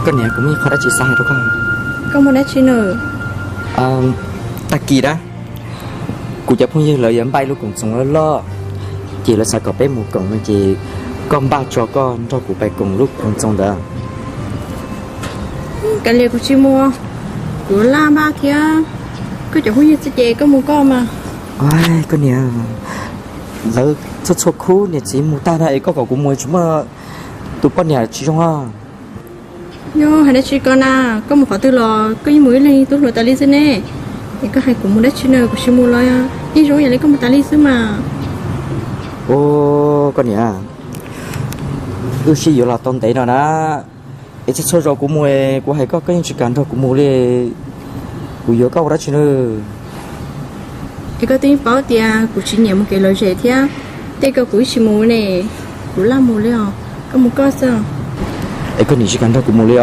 cái này cũng như khó đã chỉ sai đâu con. Con muốn nói chi nữa? Ta kỳ đó cụจะพูดnhư lời dẫn bay lúc cùng sống lo chỉ là sao có bé một cộng chỉ con ba cho con cho cụ bay cùng lúc cùng sống đó Cái liều của chị mua của la ba kia cứ chẳng muốn như chị có mua con mà. ai cái này lỡ cho khu này chỉ một ta này có cũng mua chúng mà tụi con nhà chỉ trong ha Yo, hay là chị con à, có một khoản tư lò, có những mũi lên tôi rồi ta đi xin nè. Thì có hai cũng muốn đất chị nào của chị mua lo à, đi rồi lấy có một ta đi xứ mà. ô con nhà chỉ là tôn tế nào đó ít số rồi cũng mua của hay có cái chuyện thôi cũng mua đi của yếu có đó chứ nữa Thì có tính bảo tia của chị nhận một cái lời rẻ thia, đây có của chị mua nè, của la mua liền, có một con sao? ấy có những chuyện thôi cũng mua đi